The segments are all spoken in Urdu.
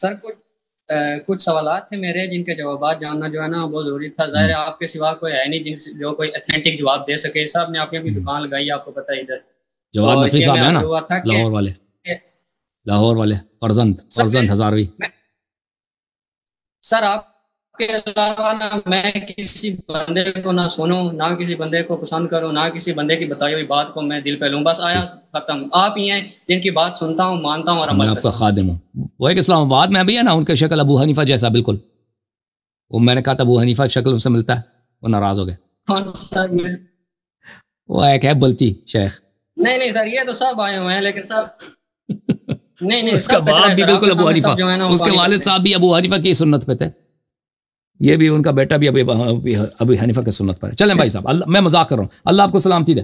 سر کچھ سوالات تھے میرے جن کے جوابات جاننا جو ہے نا بہت ضروری تھا. ظاہر ہے آپ کے سوا کوئی ہے نہیں جو کوئی اتھینٹک جواب دے سکے. صاحب نے اپنی اپنی دکان لگائی ہے، آپ کو پتہ ہے ادھر. جواد تو اس نفیس لیے صاحب میں ہے نا، حاضر ہوا تھا کہ لاہور والے فرزند ہزاروی. سر آپ کے علاوہ نہ میں کسی بندے کو نہ سنوں، نہ کسی بندے کو پسند کروں، نہ کسی بندے کی بتائی ہوئی بات کو میں دل پہ لوں. بس آیا ختم. آپ ہی ہیں جن کی بات سنتا ہوں، مانتا ہوں اور میں عمل آپ کا کرتا ہوں. خادم ہوں. وہ ایک اسلام آباد میں بھی ہے نا، ان کا شکل ابو حنیفہ جیسا بالکل. وہ میں نے کہا تھا ابو حنیفہ شکل ان سے ملتا ہے، وہ ناراض ہو گئے. کون سر؟ وہ ایک ہے بلتی شیخ. نہیں سر، یہ تو سب آئے ہوئے ہیں، لیکن سر نہیں اس کا سب کچرا باپ ہے بھی سر. آپ بالکل کے ابو سامنے حنیفہ، سب جو ہے نا اس کے والد صاحب بھی ابو حنیفہ کی سنت پہ تھے. یہ بھی ان کا بیٹا بھی ابو حنیفہ کی سنت پر ہے. چلیں بھائی صاحب، میں مذاق کر رہا ہوں. اللہ آپ کو سلامتی دے.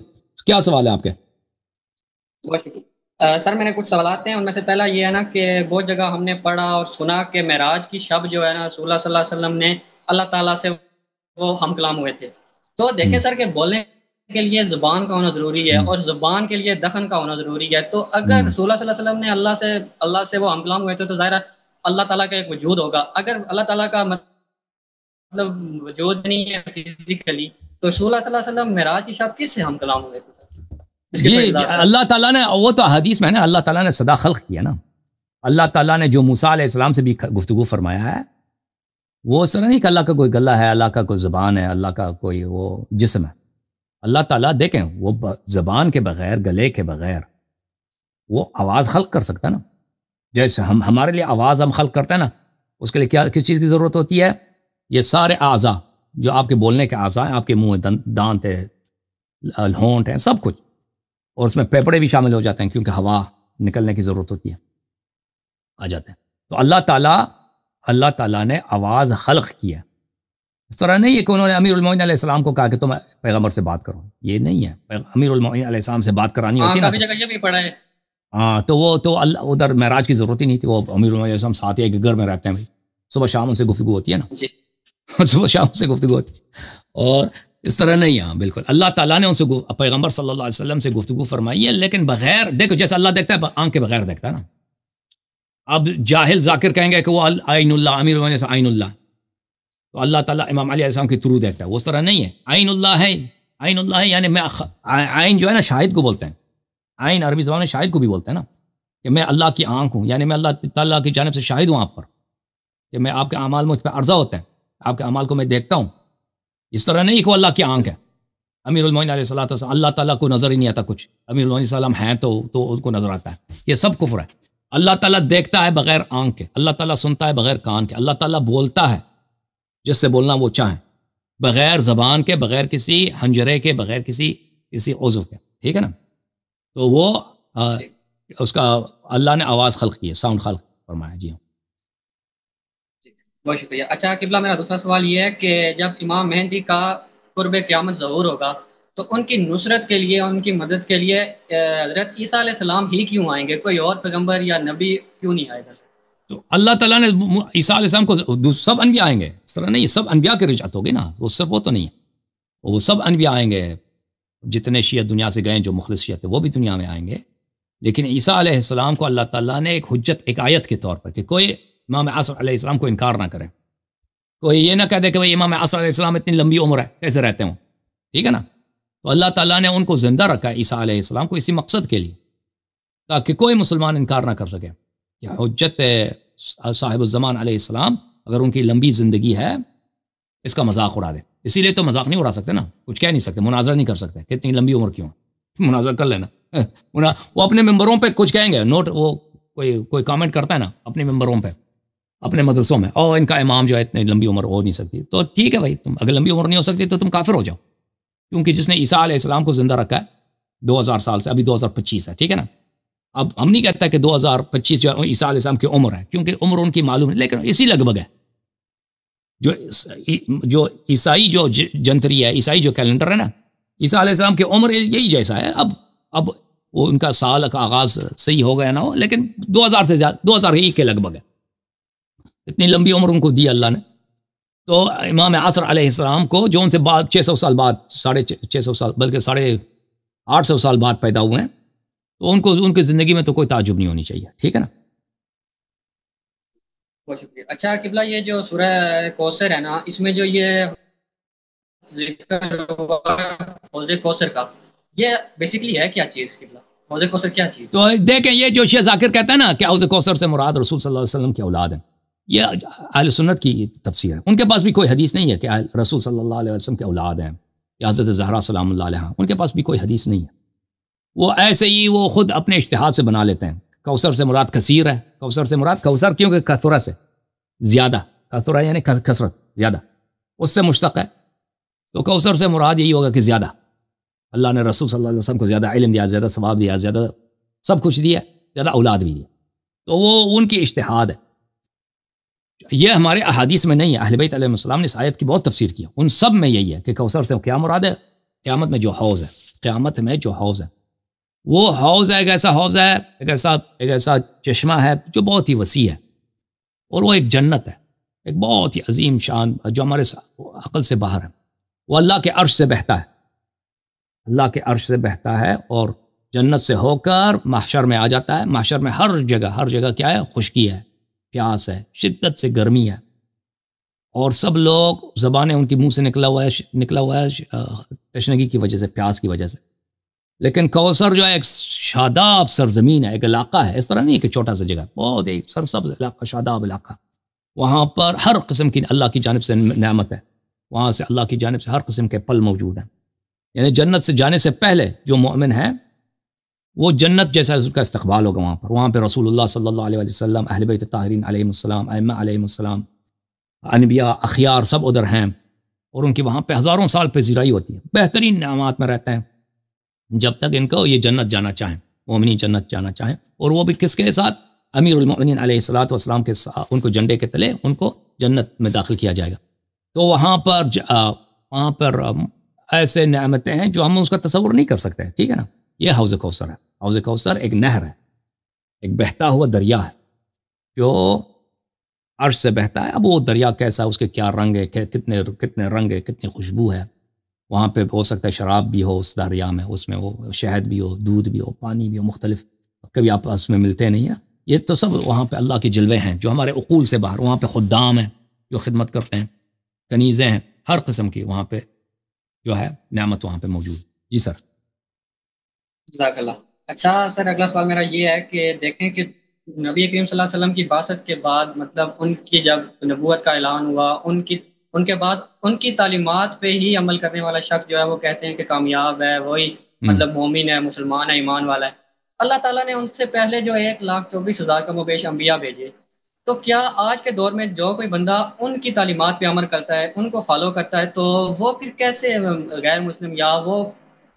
کیا سوال ہے آپ کے؟ سر میں نے کچھ سوالات ہیں. ان میں سے پہلا یہ ہے نا کہ بہت جگہ ہم نے پڑھا اور سنا کہ معراج کی شب جو ہے نا رسول اللہ صلی اللہ علیہ وسلم نے اللہ تعالیٰ سے وہ ہم کلام ہوئے تھے. تو دیکھیں سر کہ بولنے کے لیے زبان کا ہونا ضروری ہے اور زبان کے لیے دخن کا ہونا ضروری ہے. تو اگر رسول اللہ صلی اللہ علیہ وسلم نے اللہ سے وہ ہم کلام ہوئے تھے تو ظاہر اللہ تعالیٰ کا ایک وجود ہوگا. اگر اللہ تعالیٰ کا مطلب وجود نہیں ہے فزیکلی، تو رسول اللہ صلی اللہ علیہ وسلم معراج کی شب کس سے ہم کلام ہوئے تھے؟ یہ اللہ تعالیٰ نے، وہ تو حدیث میں ہے نا، اللہ تعالیٰ نے صدا خلق کیا نا. اللہ تعالیٰ نے جو موسیٰ علیہ السلام سے بھی گفتگو فرمایا ہے، وہ اس طرح نہیں کہ اللہ کا کوئی گلہ ہے، اللہ کا کوئی زبان ہے، اللہ کا کوئی وہ جسم ہے. اللہ تعالیٰ دیکھیں، وہ زبان کے بغیر، گلے کے بغیر وہ آواز خلق کر سکتا ہے نا. جیسے ہمارے لیے آواز ہم خلق کرتے ہیں نا، اس کے لیے کس چیز کی ضرورت ہوتی ہے؟ یہ سارے اعضاء جو آپ کے بولنے کے اعضاء ہیں، آپ کے منہ، دانت ہے، ہونٹ ہے، سب کچھ. اور اس میں پیپڑے بھی شامل ہو جاتے ہیں کیونکہ ہوا نکلنے کی ضرورت ہوتی ہے، آ جاتے ہیں. تو اللہ تعالیٰ نے آواز خلق کی ہے. اس طرح نہیں ہے کہ انہوں نے امیر المومنین علیہ السلام کو کہا کہ تم پیغمبر سے بات کرو. یہ نہیں ہے. امیر المومنین علیہ السلام سے بات کرانی ہوتی نا، جگہ یہ بھی پڑھا ہے. ہاں، تو وہ تو اللہ ادھر معراج کی ضرورت ہی نہیں تھی. وہ امیر المومنین علیہ السلام ساتھ ایک گھر میں رہتے ہیں، صبح شام ان سے گفتگو ہوتی ہے نا. صبح شام سے گفتگو ہوتی ہے. اور اس طرح نہیں. ہاں بالکل، اللہ تعالیٰ نے ان سے پیغمبر صلی اللہ علیہ وسلم سے گفتگو فرمائی ہے، لیکن بغیر، دیکھو جیسے اللہ دیکھتا ہے آنکھ کے بغیر دیکھتا ہے نا. اب جاہل ذاکر کہیں گے کہ وہ عین اللہ، امیر المومنین سے عین اللہ، تو اللہ تعالیٰ امام علیہ السلام کے تھرو دیکھتا ہے. وہ اس طرح نہیں ہے. عین اللہ ہے، عین اللہ ہے یعنی میں، عین جو ہے نا شاہد کو بولتے ہیں. عین عربی زبان میں شاہد کو بھی بولتے ہیں نا، کہ میں اللہ کی آنکھ ہوں، یعنی میں اللہ تعالیٰ کی جانب سے شاہد ہوں آپ پر، کہ میں آپ کے اعمال مجھ پہ عرضہ ہوتے ہیں، آپ کے اعمال کو میں دیکھتا ہوں. اس طرح نہیں کہ وہ اللہ کی آنکھ ہے. امیر المومنین علیہ السلام، اللہ تعالیٰ کو نظر ہی نہیں آتا کچھ. امیر المومنین علیہ السلام ہیں تو ان کو نظر آتا ہے. یہ سب کفر ہے. اللہ تعالیٰ دیکھتا ہے بغیر آنکھ کے، اللہ تعالیٰ سنتا ہے بغیر کان کے، اللہ تعالیٰ بولتا ہے جس سے بولنا وہ چاہیں، بغیر زبان کے، بغیر کسی حنجرے کے، بغیر کسی عضو کے. ٹھیک ہے نا. تو وہ اس کا اللہ نے آواز خلق کی ہے، ساؤنڈ خلق فرمایا. جی ہاں، بہت شکریہ. اچھا قبلہ، میرا دوسرا سوال یہ ہے کہ جب امام مہدی کا قرب قیامت ظہور ہوگا تو ان کی نصرت کے لیے، ان کی مدد کے لیے حضرت عیسیٰ علیہ السلام ہی کیوں آئیں گے؟ کوئی اور پیغمبر یا نبی کیوں نہیں آئے گا؟ تو اللہ تعالیٰ نے عیسیٰ علیہ السلام کو، سب انبیاء آئیں گے. اس طرح نہیں، سب انبیاء کی رجعت ہوگی نا، وہ صرف وہ تو نہیں ہے. وہ سب انبیاء آئیں گے، جتنے شیعہ دنیا سے گئے، جو مخلص شیعہ تھے وہ بھی دنیا میں آئیں گے. لیکن عیسیٰ علیہ السلام کو اللہ تعالیٰ نے ایک حجت، ایک آیت کے طور پر، کہ کوئی امام عصر علیہ السلام کو انکار نہ کرے. کوئی یہ نہ کہہ دے کہ بھئی امام عصر علیہ السلام اتنی لمبی عمر ہے، کیسے رہتے ہوں. ٹھیک ہے نا. تو اللہ تعالیٰ نے ان کو زندہ رکھا عیسیٰ علیہ السلام کو اسی مقصد کے لیے، تاکہ کوئی مسلمان انکار نہ کر سکے کہ حجت صاحب الزمان علیہ السلام اگر ان کی لمبی زندگی ہے، اس کا مذاق اڑا دے. اسی لیے تو مذاق نہیں اڑا سکتے نا، کچھ کہہ نہیں سکتے، مناظرہ نہیں کر سکتے کہ اتنی لمبی عمر کیوں ہے. مناظرہ کر لینا. وہ اپنے ممبروں پہ کچھ کہیں گے، نوٹ، وہ کوئی کامنٹ کرتا ہے نا اپنے ممبروں پہ، اپنے مدرسوں میں، اور ان کا امام جو ہے اتنی لمبی عمر ہو نہیں سکتی. تو ٹھیک ہے بھائی، تم اگر لمبی عمر نہیں ہو سکتی تو تم کافر ہو جاؤ، کیونکہ جس نے عیسیٰ علیہ السلام کو زندہ رکھا ہے 2000 سال سے، ابھی 2025 ہے. ٹھیک ہے نا. اب ہم نہیں کہتا کہ 2025 جو عیسیٰ علیہ السلام کی عمر ہے، کیونکہ عمر ان کی معلوم ہے، لیکن اسی لگ بھگ ہے. جو عیسائی جو جنتری ہے، عیسائی جو کیلنڈر ہے نا، عیسیٰ علیہ السلام کی عمر یہی جیسا ہے. اب وہ ان کا سال کا آغاز صحیح ہو گیا نہ ہو، لیکن 2000 سے زیادہ، 2001 کے لگ بھگ ہے. اتنی لمبی عمر ان کو دی اللہ نے. تو امام عصر علیہ السلام کو، جو ان سے بعد 600 سال بعد، 650 سال بلکہ 850 سال بعد پیدا ہوئے ہیں، تو ان کی زندگی میں تو کوئی تعجب نہیں ہونی چاہیے. ٹھیک ہے نا. بہت شکریہ. اچھا قبلہ، یہ جو سورہ کوثر ہے نا، اس میں جو یہ ذکر ہوا ہے حوض کوثر کا، یہ بیسیکلی ہے کیا چیز قبلہ؟ حوض کوثر کیا چیز؟ تو دیکھیں، یہ جو شیخ ذاکر کہتا ہے نا کہ حوض کوثر سے مراد رسول صلی اللہ علیہ وسلم کی اولاد ہے، یہ اہل سنت کی تفسیر ہے. ان کے پاس بھی کوئی حدیث نہیں ہے کہ رسول صلی اللہ علیہ وسلم کی اولاد ہیں یا حضرت زہرا سلام اللہ علیہ، ان کے پاس بھی کوئی حدیث نہیں ہے. وہ ایسے ہی وہ خود اپنے اجتہاد سے بنا لیتے ہیں. کوثر سے مراد کثیر ہے، کوثر سے مراد کوثر کیونکہ کثرہ سے زیادہ، کثرہ یعنی کثرت زیادہ، اس سے مشتق ہے. تو کوثر سے مراد یہی ہوگا کہ زیادہ اللہ نے رسول صلی اللہ علیہ وسلم کو زیادہ علم دیا، زیادہ ثواب دیا، زیادہ سب کچھ دیا، زیادہ اولاد بھی دیا. تو وہ ان کی اجتہاد ہے، یہ ہمارے احادیث میں نہیں ہے. اہل بیت علیہ السلام نے اس آیت کی بہت تفسیر کی، ان سب میں یہی ہے کہ کوثر سے کیا مراد ہے؟ قیامت میں جو حوض ہے، قیامت میں جو حوض ہے، وہ حوض ہے، ایک ایسا حوض ہے، ایک ایسا چشمہ ہے جو بہت ہی وسیع ہے، اور وہ ایک جنت ہے، ایک بہت ہی عظیم شان جو ہمارے عقل سے باہر ہے. وہ اللہ کے عرش سے بہتا ہے، اللہ کے عرش سے بہتا ہے، اور جنت سے ہو کر محشر میں آ جاتا ہے. محشر میں ہر جگہ کیا ہے؟ خشکی ہے، پیاس ہے، شدت سے گرمی ہے، اور سب لوگ زبانیں ان کی منہ سے نکلا ہوا ہے تشنگی کی وجہ سے، پیاس کی وجہ سے. لیکن کوثر جو ہے ایک شاداب سرزمین ہے، ایک علاقہ ہے، اس طرح نہیں کہ چھوٹا سا جگہ، بہت ایک سرسبز علاقہ، شاداب علاقہ. وہاں پر ہر قسم کی اللہ کی جانب سے نعمت ہے، وہاں سے اللہ کی جانب سے ہر قسم کے پھل موجود ہیں. یعنی جنت سے جانے سے پہلے جو مومن ہے وہ جنت جیسا اس کا استقبال ہوگا وہاں پہ رسول اللہ صلی اللہ علیہ وسلم، اہل بیت طاہرین علیہم السلام، ائمہ علیہم السلام، انبیاء اخیار سب ادھر ہیں، اور ان کی وہاں پہ ہزاروں سال پذیرائی ہوتی ہے، بہترین نعمات میں رہتے ہیں جب تک ان کو یہ جنت جانا چاہیں، مومنین جنت جانا چاہیں. اور وہ بھی کس کے ساتھ؟ امیر المؤمنین علیہ الصلوۃ والسلام کے ساتھ، ان کو جھنڈے کے تلے ان کو جنت میں داخل کیا جائے گا. تو وہاں پر ایسے نعمتیں ہیں جو ہم اس کا تصور نہیں کر سکتے. ٹھیک ہے نا؟ یہ حوض کوثر ہے. حوض کوثر ایک نہر ہے، ایک بہتا ہوا دریا ہے جو عرش سے بہتا ہے. اب وہ دریا کیسا، اس کے کیا رنگ ہے، کتنے رنگ ہے، کتنی خوشبو ہے. وہاں پہ ہو سکتا ہے شراب بھی ہو اس دریا میں، اس میں وہ شہد بھی ہو، دودھ بھی ہو، پانی بھی ہو، مختلف، کبھی آپس میں ملتے نہیں ہیں. یہ تو سب وہاں پہ اللہ کے جلوے ہیں جو ہمارے عقول سے باہر. وہاں پہ خدام ہیں جو خدمت کرتے ہیں، کنیزیں ہیں، ہر قسم کی وہاں پہ جو ہے نعمت وہاں پہ موجود. جی سر. جزاک اللہ. اچھا سر، اگلا سوال میرا یہ ہے کہ دیکھیں کہ نبی کریم صلی اللہ علیہ وسلم کی بعثت کے بعد، مطلب ان کی جب نبوت کا اعلان ہوا، ان کے بعد ان کی تعلیمات پہ ہی عمل کرنے والا شخص جو ہے وہ کہتے ہیں کہ کامیاب ہے، وہی مطلب مومن ہے، مسلمان ہے، ایمان والا ہے. اللہ تعالیٰ نے ان سے پہلے جو 1,24,000 کم و بیش انبیاء بھیجے. تو کیا آج کے دور میں جو کوئی بندہ ان کی تعلیمات پہ عمل کرتا ہے، ان کو فالو کرتا ہے، تو وہ پھر کیسے غیر مسلم یا وہ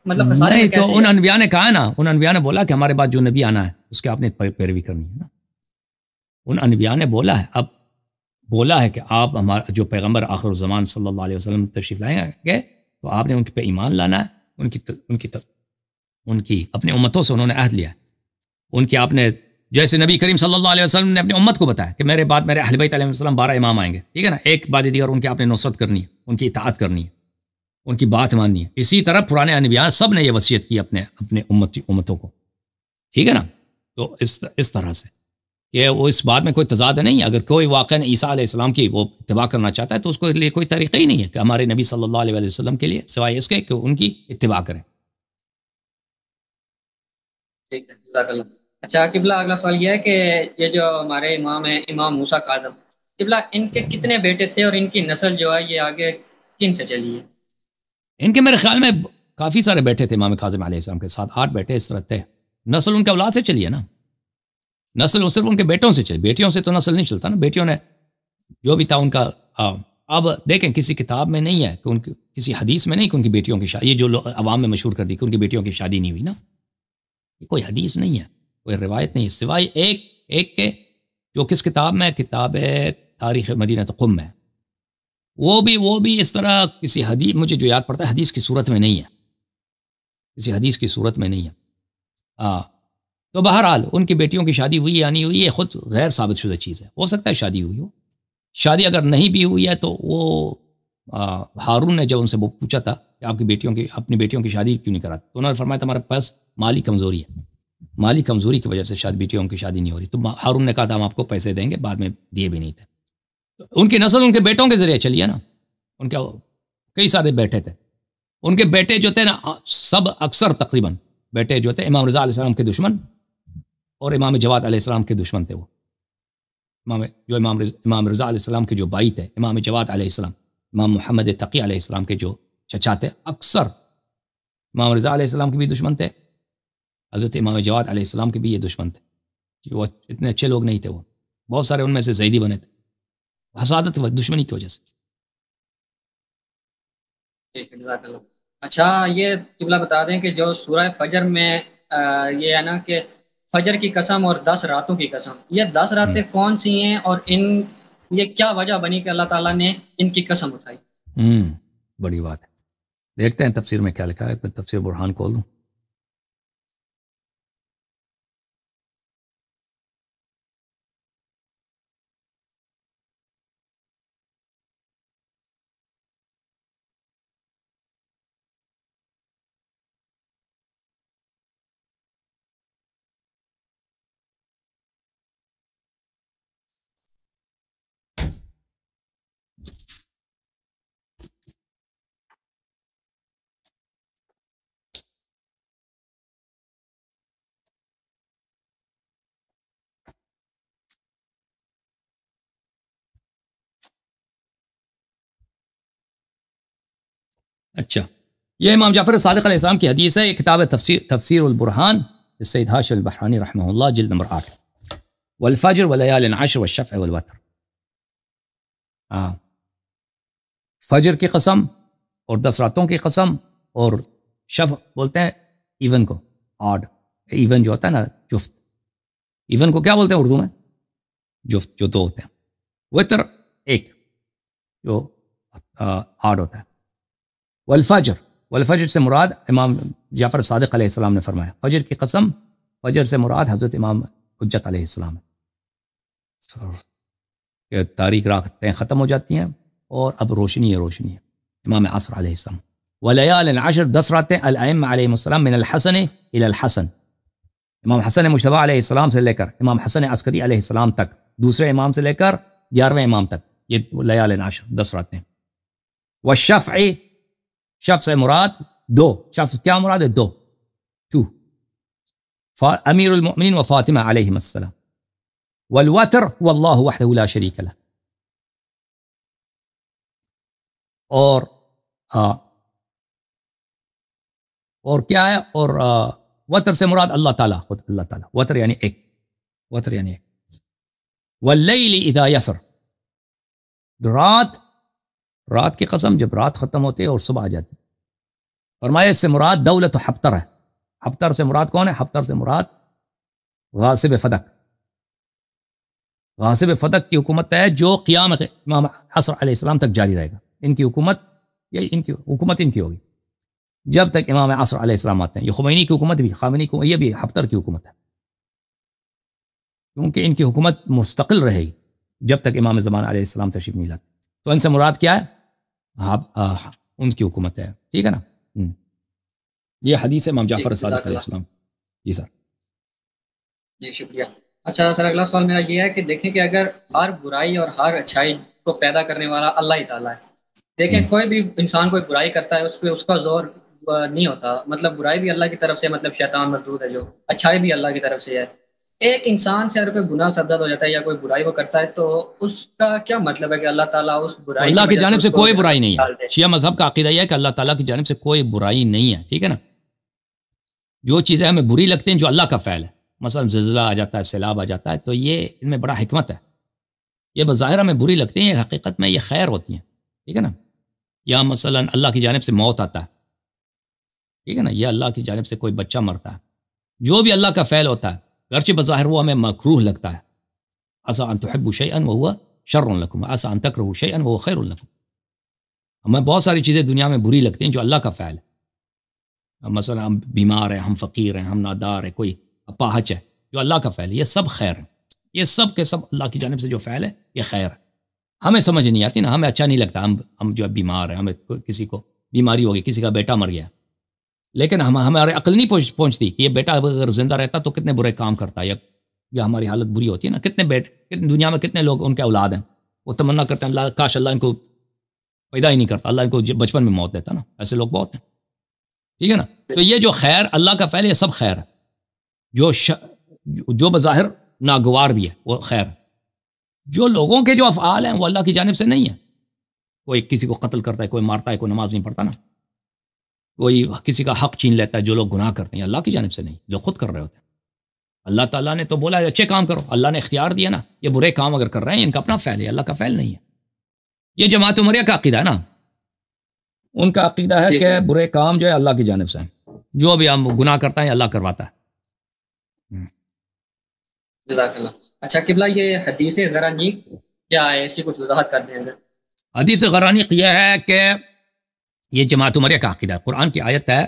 مطلب نہیں؟ تو ان انبیاء نے کہا نا، ان انبیاء نے بولا کہ ہمارے بعد جو نبی آنا ہے اس کے آپ نے پیروی کرنی ہے نا. ان انبیاء نے بولا ہے، اب بولا ہے کہ آپ ہمارا جو پیغمبر آخر الزمان صلی اللہ علیہ وسلم تشریف لائیں گے تو آپ نے ان پہ ایمان لانا ہے. ان کی اپنی امتوں سے انہوں نے عہد لیا ہے. ان کی آپ نے، جیسے نبی کریم صلی اللہ علیہ وسلم نے اپنی امت کو بتایا کہ میرے بعد میرے اہل بیت علیہ السلام 12 امام آئیں گے. ٹھیک ہے نا؟ ایک بعد دیگر ان کی آپ نے نصرت کرنی ہے، ان کی اطاعت کرنی ہے، ان کی بات ماننی ہے. اسی طرح پرانے انبیاء سب نے یہ وصیت کی اپنے امتوں کو. ٹھیک ہے نا؟ تو اس طرح سے کہ وہ اس بات میں کوئی تضاد نہیں ہے. اگر کوئی واقعہ عیسیٰ علیہ السلام کی وہ اتباع کرنا چاہتا ہے تو اس کو لیے کوئی طریقہ ہی نہیں ہے کہ ہمارے نبی صلی اللہ علیہ وسلم کے لیے سوائے اس کے کہ ان کی اتباع کریں. ٹھیک ہے، جزاک اللہ. اچھا قبلہ، اگلا سوال یہ ہے کہ یہ جو ہمارے امام ہیں، امام موسیٰ کاظم، قبلہ ان کے کتنے بیٹے تھے اور ان کی نسل جو ہے یہ آگے کن سے چلی ہے؟ ان کے میرے خیال میں کافی سارے بیٹے تھے امام کاظم علیہ السلام کے، 7-8 بیٹے اس طرح تھے. نسل ان کے اولاد سے چلی ہے نا، نسل صرف ان کے بیٹوں سے چلی، بیٹیوں سے تو نسل نہیں چلتا نا. بیٹیوں نے جو بھی تھا ان کا. اب دیکھیں کسی کتاب میں نہیں ہے کہ ان کی، کسی حدیث میں نہیں کہ ان کی بیٹیوں کی شادی، یہ جو عوام میں مشہور کر دی کہ ان کی بیٹیوں کی شادی نہیں ہوئی نا، یہ کوئی حدیث نہیں ہے، کوئی روایت نہیں ہے، سوائے ایک کے جو کس کتاب میں، کتاب تاریخ مدینہ قم ہے. وہ بھی اس طرح کسی حدیث، مجھے جو یاد پڑتا ہے حدیث کی صورت میں نہیں ہے، کسی حدیث کی صورت میں نہیں ہے. تو بہرحال ان کی بیٹیوں کی شادی ہوئی یا نہیں ہوئی یہ خود غیر ثابت شدہ چیز ہے. ہو سکتا ہے شادی ہوئی ہو. شادی اگر نہیں بھی ہوئی ہے تو وہ ہارون نے جب ان سے وہ پوچھا تھا کہ آپ کی اپنی بیٹیوں کی شادی کیوں نہیں کراتے، تو انہوں نے فرمایا تمہارے پاس مالی کمزوری ہے، مالی کمزوری کی وجہ سے شاید بیٹیوں کی شادی نہیں ہو رہی. تو ہارون نے کہا تھا ہم آپ کو پیسے دیں گے، بعد میں دیے بھی نہیں تھے. ان کی نسل ان کے بیٹوں کے ذریعے چلی ہے نا. ان کے کئی سارے بیٹے تھے. ان کے بیٹے جو تھے نا سب اکثر تقریباً بیٹے جو تھے امام رضا علیہ السلام کے دشمن اور امام جواد علیہ السلام کے دشمن تھے. وہ امام رضا علیہ السلام کے جو بھائی تھے، امام جواد علیہ السلام، امام محمد تقی علیہ السلام کے جو چچا تھے، اکثر امام رضا علیہ السلام کے بھی دشمن تھے. حضرت امام جواد علیہ السلام کے بھی یہ دشمن تھے کہ وہ اتنے اچھے لوگ نہیں تھے. وہ بہت سارے ان میں سے زیدی بنے تھے حسادت دشمنی کی وجہ سے. اچھا یہ قبلہ بتا دیں کہ جو سورہ فجر میں یہ ہے نا کہ فجر کی قسم اور 10 راتوں کی قسم، یہ 10 راتیں کون سی ہیں اور یہ کیا وجہ بنی کہ اللہ تعالیٰ نے ان کی قسم اٹھائی؟ بڑی بات ہے. دیکھتے ہیں تفسیر میں کیا لکھا ہے. میں تفسیر برہان کھول دوں. اچھا، یہ امام جعفر صادق علیہ السلام کی حدیث ہے. یہ کتاب ہے تفسیر البرہان سید ہاشم البحرانی رحمہ اللہ، جلد نمبر 8. والفجر ولیال عشر والشفع والوتر. فجر کی قسم اور 10 راتوں کی قسم، اور شفع بولتے ہیں ایون کو، آڈ ایون جو ہوتا ہے نا جفت. ایون کو کیا بولتے ہیں اردو میں؟ جفت جو دو ہوتے ہیں. وتر ایک جو آڈ ہوتا ہے. والفجر سے مراد امام جعفر صادق علیہ السلام نے فرمایا فجر کی قسم، فجر سے مراد حضرت امام حجت علیہ السلام ہے. تاریک راتیں ختم ہو جاتی ہیں اور اب روشنی ہے روشنی ہے. امام عصر علیہ السلام. ولیال عشر 10 راتیں الائمہ علیہ السلام من الحسن الی الحسن، امام حسن مجتبی علیہ السلام سے لے کر امام حسن عسکری علیہ السلام تک، دوسرے امام سے لے کر 11ویں امام تک، یہ لیال عشر 10 راتیں. والشفع، شفع سے مراد 2. شفع کیا مراد ہے؟ 2 امیر المؤمنین و فاطمہ علیہم السلام. والوتر واللہ وحدہ لا شریک لہ. اور کیا ہے؟ اور وتر سے مراد اللہ تعالیٰ، خود اللہ تعالیٰ. وتر یعنی ایک، وتر یعنی ایک. واللیل اذا یسر، رات کی قسم جب رات ختم ہوتی ہے اور صبح آ جاتی. فرمایا اس سے مراد دولت و حبتر ہے. حبتر سے مراد کون ہے؟ حبتر سے مراد غاصب فدق. غاصب فدق کی حکومت ہے جو قیام امام عصر علیہ السلام تک جاری رہے گا. ان کی حکومت ان کی ہوگی جب تک امام عصر علیہ السلام آتے ہیں. یہ خمینی کی حکومت بھی، خامنی کی، یہ بھی حبتر کی حکومت ہے، کیونکہ ان کی حکومت مستقل رہے گی جب تک امام زمان علیہ السلام تشریف نہیں لاتے. تو ان سے مراد کیا ہے؟ ان کی حکومت ہے. ٹھیک ہے نا. یہ حدیث امام جعفر صادق علیہ السلام. جی سر. جی شکریہ. اچھا سر، اگلا سوال میرا یہ ہے کہ دیکھیں کہ اگر ہر برائی اور ہر اچھائی کو پیدا کرنے والا اللہ ہی تعالیٰ ہے. دیکھیں کوئی بھی انسان کوئی برائی کرتا ہے اس پہ اس کا زور نہیں ہوتا. مطلب برائی بھی اللہ کی طرف سے، مطلب شیطان مردود ہے، جو اچھائی بھی اللہ کی طرف سے ہے. ایک انسان سے اگر کوئی گناہ سرزد ہو جاتا ہے یا کوئی برائی وہ کرتا ہے تو اس کا کیا مطلب ہے کہ اللہ تعالیٰ اس برائی، اللہ کی جانب سے کوئی برائی نہیں ہے. شیعہ مذہب کا عقیدہ یہ ہے کہ اللہ تعالیٰ کی جانب سے کوئی برائی نہیں ہے. ٹھیک ہے نا. جو چیزیں ہمیں بری لگتی ہیں جو اللہ کا فعل ہے، مثلا زلزلہ آ جاتا ہے، سیلاب آ جاتا ہے، تو یہ ان میں بڑا حکمت ہے. یہ بظاہر ہمیں بری لگتی ہیں، حقیقت میں یہ خیر ہوتی ہیں. ٹھیک ہے نا. یا مثلا اللہ کی جانب سے موت آتا ہے، ٹھیک ہے نا، یا اللہ کی جانب سے کوئی بچہ مرتا ہے. جو بھی اللہ کا فعل ہوتا ہے گرچہ بظاہر وہ ہمیں مکروہ لگتا ہے. عسیٰ ان تحبوا شیئا وہو شر لکم وعسیٰ ان تکرہوا شیئا وہو خیر لکم. ہمیں بہت ساری چیزیں دنیا میں بری لگتی ہیں جو اللہ کا فعل ہے. مثلا ہم بیمار ہیں، ہم فقیر ہیں، ہم نادار ہیں، کوئی اپاہج ہے، جو اللہ کا فعل ہے. یہ سب خیر ہے. یہ سب کے سب اللہ کی جانب سے جو فعل ہے یہ خیر ہے. ہمیں سمجھ نہیں آتی نا، ہمیں اچھا نہیں لگتا. ہم جو ہے بیمار ہیں، ہمیں کسی کو بیماری ہوگی، کسی کا بیٹا مر گیا، لیکن ہمارے عقل نہیں پہنچتی کہ یہ بیٹا اگر زندہ رہتا تو کتنے برے کام کرتا ہے، یا ہماری حالت بری ہوتی ہے نا. کتنے دنیا میں کتنے لوگ ان کے اولاد ہیں، وہ تمنا کرتے ہیں اللہ کاش اللہ ان کو پیدا ہی نہیں کرتا، اللہ ان کو بچپن میں موت دیتا نا. ایسے لوگ بہت ہیں، ٹھیک ہے نا. تو یہ جو خیر اللہ کا فعل، یہ سب خیر ہے. جو بظاہر ناگوار بھی ہے وہ خیر ہے. جو لوگوں کے جو افعال ہیں وہ اللہ کی جانب سے نہیں ہے. کوئی کسی کو قتل کرتا ہے، کوئی مارتا ہے، کوئی نماز نہیں پڑھتا نا، کوئی کسی کا حق چھین لیتا ہے، جو لوگ گناہ کرتے ہیں اللہ کی جانب سے نہیں، جو خود کر رہے ہوتے ہیں. اللہ تعالیٰ نے تو بولا اچھے کام کرو، اللہ نے اختیار دیا نا. یہ برے کام اگر کر رہے ہیں ان کا اپنا فعل ہے، اللہ کا فعل نہیں ہے. یہ جماعت عمریہ کا عقیدہ ہے نا، ان کا عقیدہ ہے کہ برے کام جو ہے اللہ کی جانب سے ہیں، جو بھی ہم گناہ کرتا ہے اللہ کرواتا ہے. جزاک اللہ. اچھا قبلہ، یہ حدیث غرانیق کیا ہے، اس کی کچھ وضاحت کر دیں. حدیث غرانیق یہ ہے کہ یہ جماعت عمریہ کا عقیدہ ہے. قرآن کی آیت ہے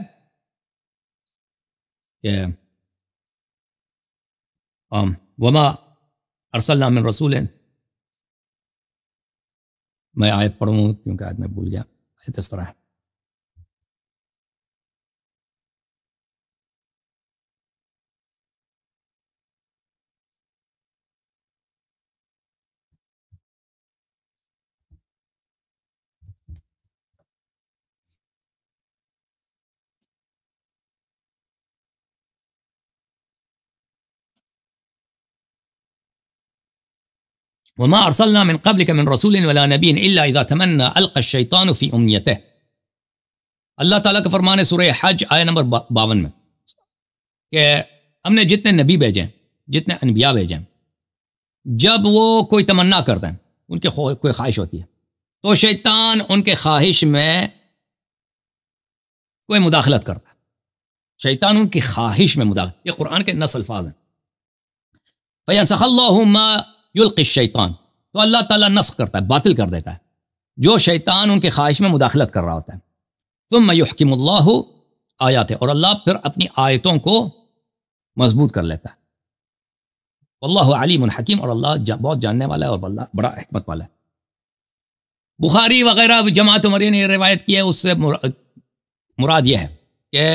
کہ وما ارسلنا من رسول، میں آیت پڑھوں کیونکہ آیت میں بھول گیا. آیت اس طرح ہے، وما ارسلنا من قبلك من رسول ولا نبي الا اذا تمنى القى الشيطان في امنيته. اللہ تعالیٰ کا فرمان ہے سورہ حج آیت نمبر 52 میں کہ ہم نے جتنے نبی بھیجے ہیں، جتنے انبیاء بھیجے ہیں، جب وہ کوئی تمنا کرتے ہیں، ان کے کوئی خواہش ہوتی ہے، تو شیطان ان کے خواہش میں کوئی مداخلت کرتا ہے. شیطان ان کی خواہش میں مداخلت، یہ قرآن کے نص الفاظ ہیں. فَيَنْسَخَ اللَّهُ مَا يُلْقِي الشَّيْطَانُ، تو اللہ تعالیٰ نسخ کرتا ہے، باطل کر دیتا ہے جو شیطان ان کے خواہش میں مداخلت کر رہا ہوتا ہے. ثُمَّ يُحْكِمُ اللَّهُ آیاتہ، اور اللہ پھر اپنی آیتوں کو مضبوط کر لیتا ہے. واللہ علیم حکیم، اور اللہ بہت جاننے والا ہے اور اللہ بڑا حکمت والا ہے. بخاری وغیرہ جماعت عمریہ نے روایت کی ہے، اس سے مراد یہ ہے کہ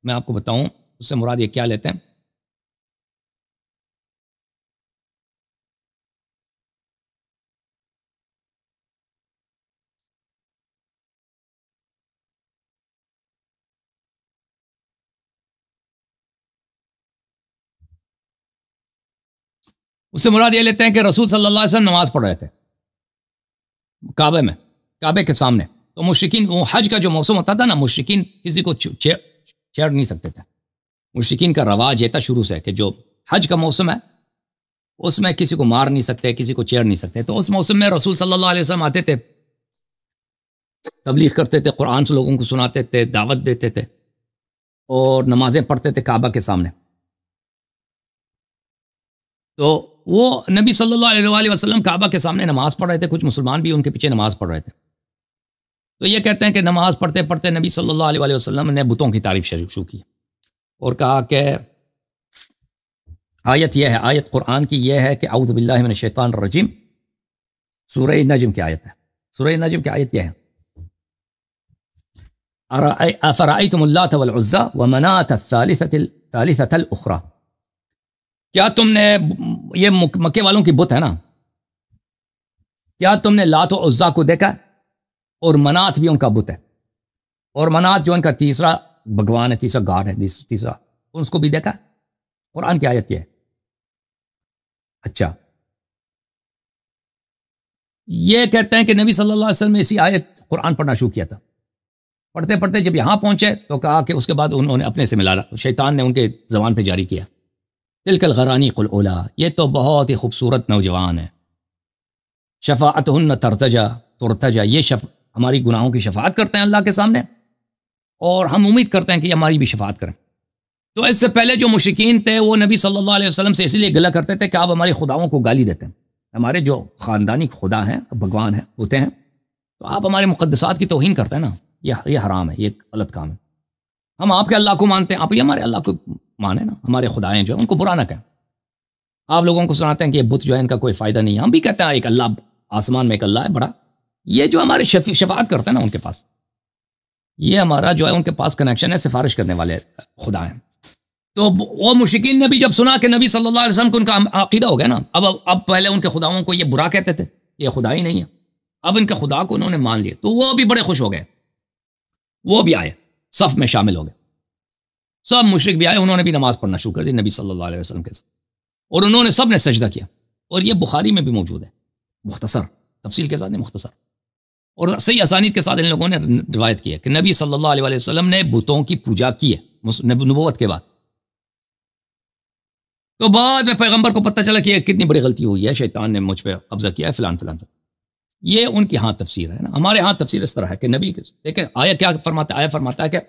میں آپ کو بتاؤں اس سے مراد یہ کیا لیتے ہیں. اس سے مراد یہ لیتے ہیں کہ رسول صلی اللہ علیہ وسلم نماز پڑھ رہے تھے کعبے میں، کعبے کے سامنے. تو مشرکین، وہ حج کا جو موسم ہوتا تھا نا، مشرکین کسی کو چھیڑ نہیں سکتے تھے. مشرکین کا رواج یہ تھا شروع سے کہ جو حج کا موسم ہے اس میں کسی کو مار نہیں سکتے، کسی کو چھیڑ نہیں سکتے. تو اس موسم میں رسول صلی اللہ علیہ وسلم آتے تھے، تبلیغ کرتے تھے، قرآن سے لوگوں کو سناتے تھے، دعوت دیتے تھے، اور نمازیں پڑھتے تھے کعبہ کے سامنے. تو وہ نبی صلی اللہ علیہ وسلم کعبہ کے سامنے نماز پڑھ رہے تھے، کچھ مسلمان بھی ان کے پیچھے نماز پڑھ رہے تھے. تو یہ کہتے ہیں کہ نماز پڑھتے پڑھتے نبی صلی اللہ علیہ وسلم نے بتوں کی تعریف شروع کی اور کہا کہ آیت یہ ہے، آیت قرآن کی یہ ہے کہ اعوذ باللہ من الشیطان الرجیم، سورہ نجم کی آیت ہے. سورہ نجم کی آیت یہ ہے افرأیتم اللات والعزی ومناة الثالثة الاخرى. کیا تم نے، یہ مکے والوں کی بت ہے نا، کیا تم نے لات و عزا کو دیکھا؟ اور منات بھی ان کا بت ہے، اور منات جو ان کا تیسرا بھگوان ہے، تیسرا گاڈ ہے، تیسرا، اس کو بھی دیکھا؟ قرآن کی آیت یہ ہے. اچھا، یہ کہتے ہیں کہ نبی صلی اللہ علیہ وسلم نے اسی آیت قرآن پڑھنا شروع کیا تھا. پڑھتے پڑھتے جب یہاں پہنچے تو کہا کہ اس کے بعد انہوں نے اپنے سے ملا، شیطان نے ان کے زبان پہ جاری کیا تلک الغرانیق الاولی، یہ تو بہت ہی خوبصورت نوجوان ہے. شفاعتہن ترتجا، یہ ہماری گناہوں کی شفاعت کرتے ہیں اللہ کے سامنے، اور ہم امید کرتے ہیں کہ یہ ہماری بھی شفاعت کریں. تو اس سے پہلے جو مشرکین تھے وہ نبی صلی اللہ علیہ وسلم سے اسی لیے گلہ کرتے تھے کہ آپ ہمارے خداؤں کو گالی دیتے ہیں، ہمارے جو خاندانی خدا ہیں، بھگوان ہیں، ہوتے ہیں، تو آپ ہمارے مقدسات کی توہین کرتے ہیں نا، یہ حرام ہے، یہ غلط کام ہے. ہم آپ کے اللہ کو مانتے ہیں، آپ یہ ہمارے اللہ کو مانے نا، ہمارے خدائیں جو ہیں ان کو برا نہ کہیں. آپ لوگوں کو سناتے ہیں کہ یہ بت جو ہے ان کا کوئی فائدہ نہیں ہے، ہم بھی کہتے ہیں ایک اللہ آسمان میں ایک اللہ ہے بڑا، یہ جو ہمارے شفاعت کرتے ہیں نا ان کے پاس، یہ ہمارا جو ہے ان کے پاس کنیکشن ہے سفارش کرنے والے خدا ہیں. تو وہ مشرکین نے بھی جب سنا کہ نبی صلی اللہ علیہ وسلم کو ان کا عقیدہ ہو گیا نا، اب پہلے ان کے خداؤں کو یہ برا کہتے تھے، یہ خدا ہی نہیں ہے، اب ان کے خدا کو انہوں نے مان لیا، تو وہ بھی بڑے خوش ہو گئے، وہ بھی آئے، صف میں شامل ہو گئے، سب مشرک بھی آئے، انہوں نے بھی نماز پڑھنا شروع کر دی نبی صلی اللہ علیہ وسلم کے ساتھ، اور انہوں نے سب نے سجدہ کیا. اور یہ بخاری میں بھی موجود ہے، مختصر تفصیل کے ساتھ، مختصر اور صحیح اسانید کے ساتھ ان لوگوں نے روایت کی ہے کہ نبی صلی اللہ علیہ وسلم نے بتوں کی پوجا کی ہے نبوت کے بعد. تو بعد میں پیغمبر کو پتہ چلا کہ یہ کتنی بڑی غلطی ہوئی ہے، شیطان نے مجھ پہ قبضہ کیا ہے فلان فلان. یہ ان کی ہاں تفسیر ہے نا. ہمارے ہاں تفسیر اس طرح ہے کہ نبی دیکھیں آیا کیا فرماتا ہے، آیا فرماتا ہے کہ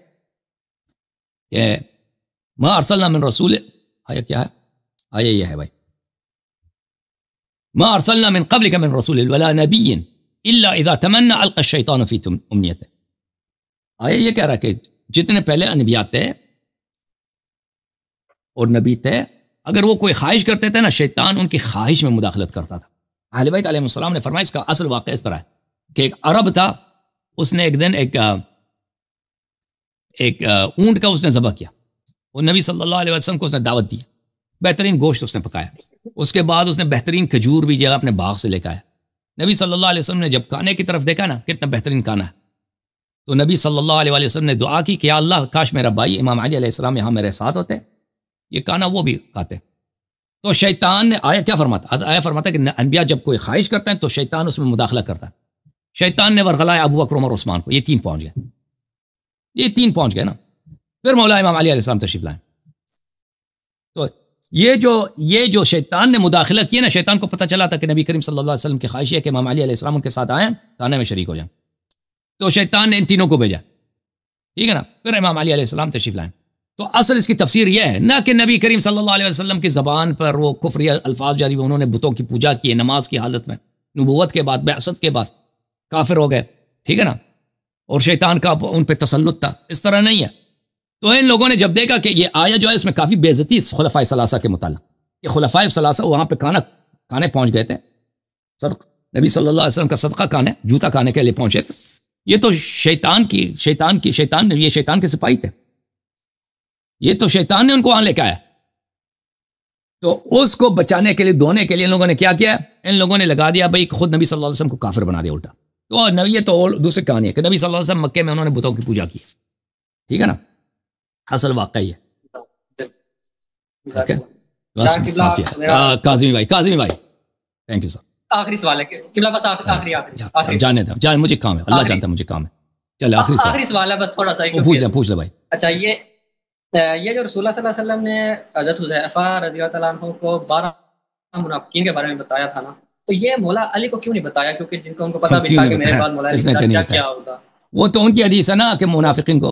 ما ارسلنا من رسول، آیا کیا ہے، آیا یہ ہے بھائی، ما ارسلنا من قبلك من رسول ولا نبي الا اذا تمنى القى الشيطان في امنيته. آیا یہ کہہ رہا کہ جتنے پہلے انبیاء تھے اور نبی تھے، اگر وہ کوئی خواہش کرتے تھے نا، شیطان ان کی خواہش میں مداخلت کرتا تھا. اہل بیت علیہ السلام نے فرمایا اس کا اصل واقعہ اس طرح ہے کہ ایک عرب تھا، اس نے ایک دن ایک اونٹ کا اس نے ذبح کیا، اور نبی صلی اللہ علیہ وسلم کو اس نے دعوت دی، بہترین گوشت اس نے پکایا، اس کے بعد اس نے بہترین کھجور بھی جو اپنے باغ سے لے کے آیا. نبی صلی اللہ علیہ وسلم نے جب کھانے کی طرف دیکھا نا کتنا بہترین کھانا ہے، تو نبی صلی اللہ علیہ وسلم نے دعا کی کہ یا اللہ کاش میرا بھائی امام علی علیہ السلام یہاں میرے ساتھ ہوتے، یہ کھانا وہ بھی کھاتے. تو شیطان نے آیا کیا فرماتا کہ انبیاء جب کوئی خواہش کرتے ہیں تو شیطان اس میں مداخلہ کرتا ہے. شیطان نے ورغلایا ابو بکر عمر عثمان کو، یہ تین پہنچ گئے نا. پھر مولا امام علی علیہ السلام تشریف لائے. تو یہ جو شیطان نے مداخلہ کیا نا، شیطان کو پتہ چلا تھا کہ نبی کریم صلی اللہ علیہ وسلم کی خواہش ہے کہ امام علی علیہ السلام ان کے ساتھ آئیں، کھانے میں شریک ہو جائیں. تو شیطان نے ان تینوں کو بھیجا، ٹھیک ہے نا. پھر امام علی علیہ السلام تشریف لائیں. تو اصل اس کی تفسیر یہ ہے نہ کہ نبی کریم صلی اللہ علیہ وسلم کی زبان پر وہ کفری الفاظ جاری ہوئے، انہوں نے بتوں کی پوجا کی نماز کی حالت میں، نبوت کے بعد، بعثت کے بعد کافر ہو گئے، ٹھیک ہے نا، اور شیطان کا ان پہ تسلط تھا. اس طرح نہیں ہے. تو ان لوگوں نے جب دیکھا کہ یہ آیا جو ہے اس میں کافی بے عزتی خلفائے ثلاثہ کے متعلق، یہ خلفائے ثلاثہ وہاں پہ کھانے پہنچ گئے تھے، نبی صلی اللہ علیہ وسلم کا صدقہ کھانے، جوتا کھانے کے لیے پہنچے تھے. یہ تو شیطان کے سپاہی تھے، یہ تو شیطان نے ان کو وہاں لے کے آیا. تو اس کو بچانے کے لیے، دھونے کے لیے ان لوگوں نے کیا کیا، ان لوگوں نے لگا دیا بھائی خود نبی صلی اللہ علیہ وسلم کو کافر بنا دیا الٹا. تو یہ تو دوسری کہانی ہے کہ نبی صلی اللہ علیہ وسلم مکے میں انہوں نے بتوں کی پوجا کی، ٹھیک ہے نا. اصل واقعہ یہ کاظمی بھائی تھینک یو سر. آخری سوال ہے قبلہ، بس آخری جانے مجھے کام ہے، اللہ جانتا ہے مجھے کام ہے. چلے آخری سوال ہے بس تھوڑا سا پوچھ لے بھائی. اچھا یہ جو رسول اللہ صلی اللہ علیہ وسلم نے حضرت حذیفہ رضی اللہ تعالیٰ عنہ کو 12 منافقین کے بارے میں بتایا تھا نا، تو یہ مولا علی کو کیوں نہیں بتایا؟ کیونکہ جن کو ان کو پتہ بھی تھا کہ میرے بعد مولا علی کیا ہوگا. وہ تو ان کی حدیث ہے نا کہ منافقین کو